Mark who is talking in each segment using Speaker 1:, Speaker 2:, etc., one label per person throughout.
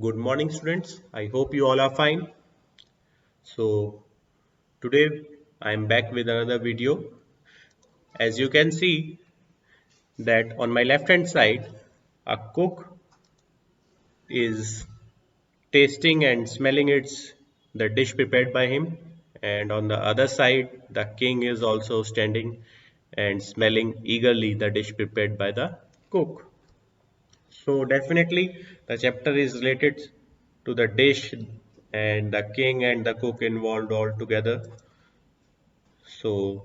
Speaker 1: Good morning, students. I hope you all are fine. So, today I am back with another video. As you can see that on my left hand side, a cook is tasting and smelling the dish prepared by him, and on the other side, the king is also standing and smelling eagerly the dish prepared by the cook. So definitely the chapter is related to the dish and the king and the cook involved all together. So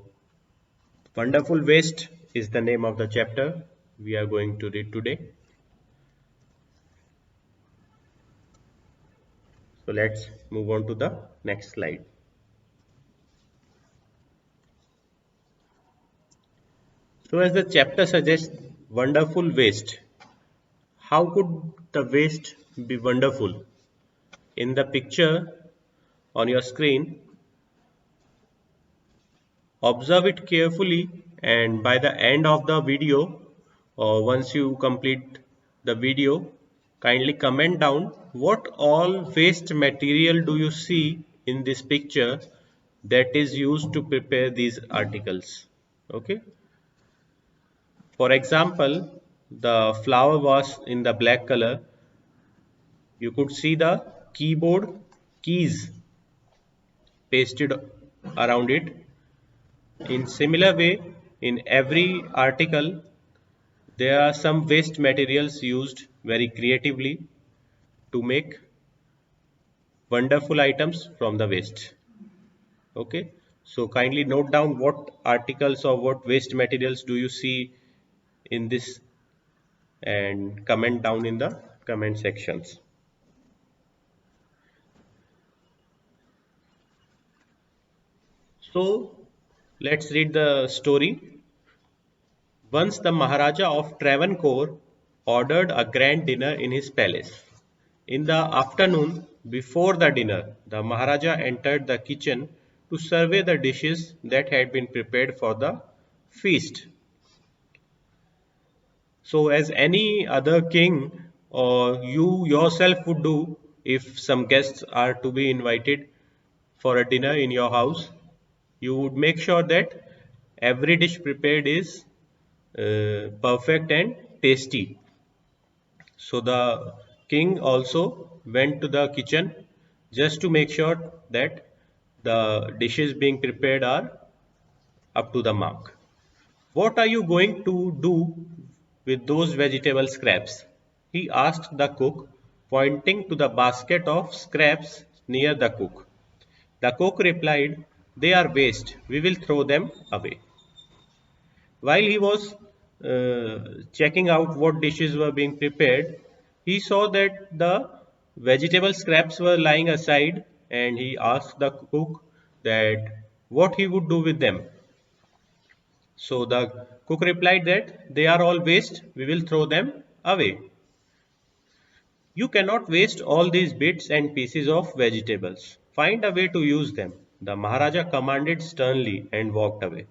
Speaker 1: Wonderful Waste is the name of the chapter we are going to read today. So let's move on to the next slide. So as the chapter suggests, wonderful waste. How could the waste be wonderful? In the picture on your screen, observe it carefully, and by the end of the video, or once you complete the video, kindly comment down what all waste material do you see in this picture that is used to prepare these articles. Okay. For example, the flower was in the black color. You could see the keyboard keys pasted around it. In similar way, in every article, there are some waste materials used very creatively to make wonderful items from the waste. Okay, so kindly note down what articles or what waste materials do you see in this and comment down in the comment sections. So let's read the story. Once the Maharaja of Travancore ordered a grand dinner in his palace. In the afternoon, before the dinner, the Maharaja entered the kitchen to survey the dishes that had been prepared for the feast. So, as any other king or you yourself would do if some guests are to be invited for a dinner in your house, you would make sure that every dish prepared is perfect and tasty. So the king also went to the kitchen just to make sure that the dishes being prepared are up to the mark. What are you going to do with those vegetable scraps? He asked the cook, pointing to the basket of scraps near the cook. The cook replied, "They are waste. We will throw them away." While he was checking out what dishes were being prepared, he saw that the vegetable scraps were lying aside, and he asked the cook that what he would do with them. So the cook replied that they are all waste, we will throw them away. You cannot waste all these bits and pieces of vegetables. Find a way to use them. The Maharaja commanded sternly and walked away.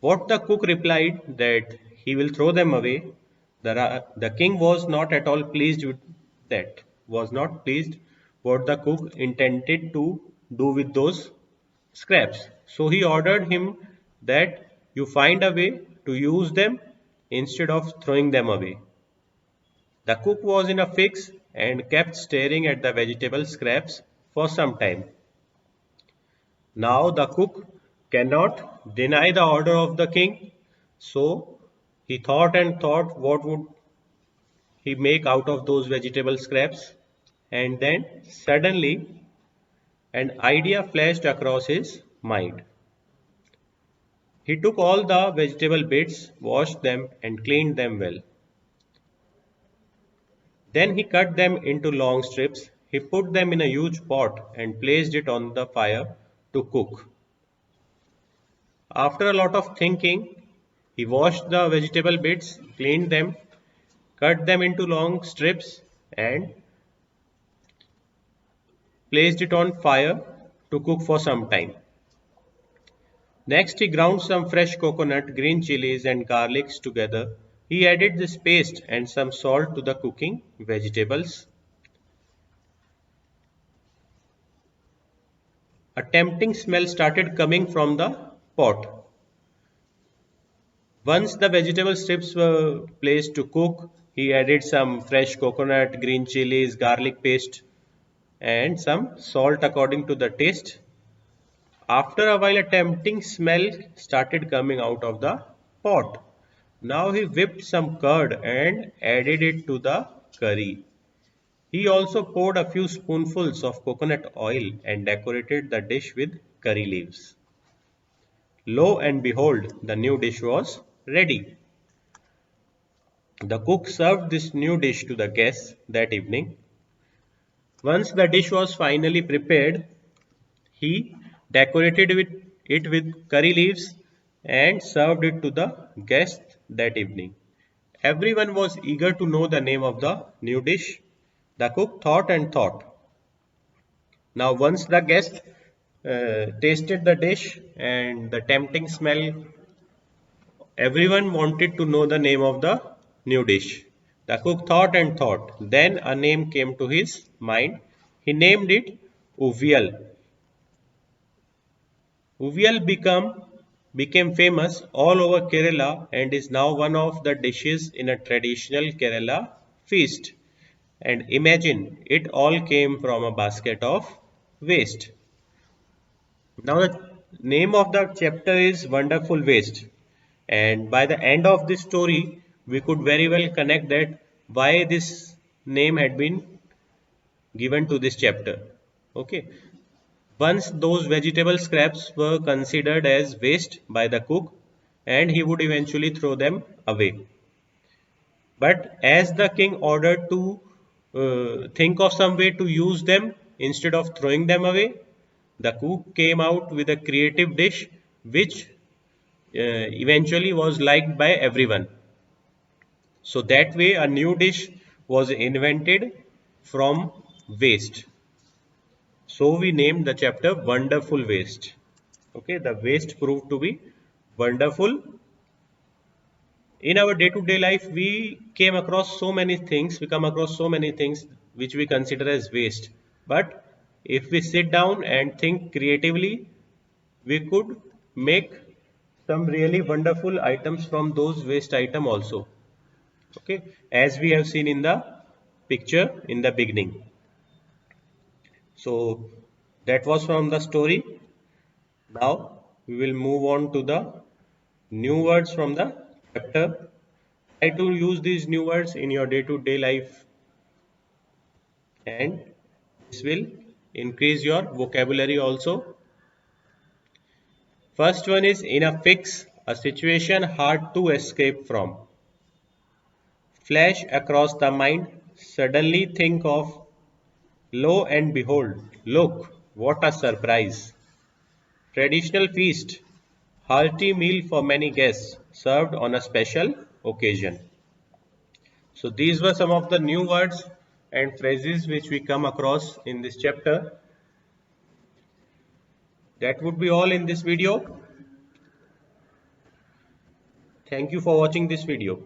Speaker 1: What the cook replied that he will throw them away, the king was not at all pleased with that, was not pleased what the cook intended to do with those scraps. So he ordered him that you find a way to use them instead of throwing them away. The cook was in a fix and kept staring at the vegetable scraps for some time. Now the cook cannot deny the order of the king, so he thought and thought what would he make out of those vegetable scraps, and then suddenly an idea flashed across his mind. He took all the vegetable bits, washed them, and cleaned them well. Then he cut them into long strips. He put them in a huge pot and placed it on the fire to cook. After a lot of thinking, he washed the vegetable bits, cleaned them, cut them into long strips, and placed it on fire to cook for some time. Next, he ground some fresh coconut, green chilies, and garlics together, He added this paste and some salt to the cooking vegetables. A tempting smell started coming from the pot. Once the vegetable strips were placed to cook, he added some fresh coconut, green chilies, garlic paste, and some salt according to the taste. After a while, a tempting smell started coming out of the pot. Now he whipped some curd and added it to the curry. He also poured a few spoonfuls of coconut oil and decorated the dish with curry leaves. Lo and behold, the new dish was ready. The cook served this new dish to the guests that evening. Once the dish was finally prepared, he decorated it with curry leaves and served it to the guests that evening. Everyone was eager to know the name of the new dish. The cook thought and thought. Now, once the guest tasted the dish and the tempting smell, everyone wanted to know the name of the new dish. The cook thought and thought. Then a name came to his mind. He named it Uvial. Uvial became famous all over Kerala and is now one of the dishes in a traditional Kerala feast. And imagine, it all came from a basket of waste. Now, the name of the chapter is Wonderful Waste. And by the end of this story, we could very well connect that why this name had been given to this chapter. Okay. Once those vegetable scraps were considered as waste by the cook, and he would eventually throw them away. But as the king ordered to think of some way to use them instead of throwing them away, the cook came out with a creative dish which eventually was liked by everyone. So that way, a new dish was invented from waste. So we named the chapter Wonderful Waste. Okay, the waste proved to be wonderful. In our day-to-day life, we came across so many things, we come across so many things which we consider as waste. But if we sit down and think creatively, we could make some really wonderful items from those waste item also. Okay, as we have seen in the picture in the beginning. So that was from the story. Now we will move on to the new words from the chapter. Try to use these new words in your day-to-day life, and this will increase your vocabulary also. First one is in a fix, a situation hard to escape from. Flash across the mind, suddenly think of, lo and behold, look, what a surprise. Traditional feast, hearty meal for many guests, served on a special occasion. So these were some of the new words and phrases which we come across in this chapter. That would be all in this video. Thank you for watching this video.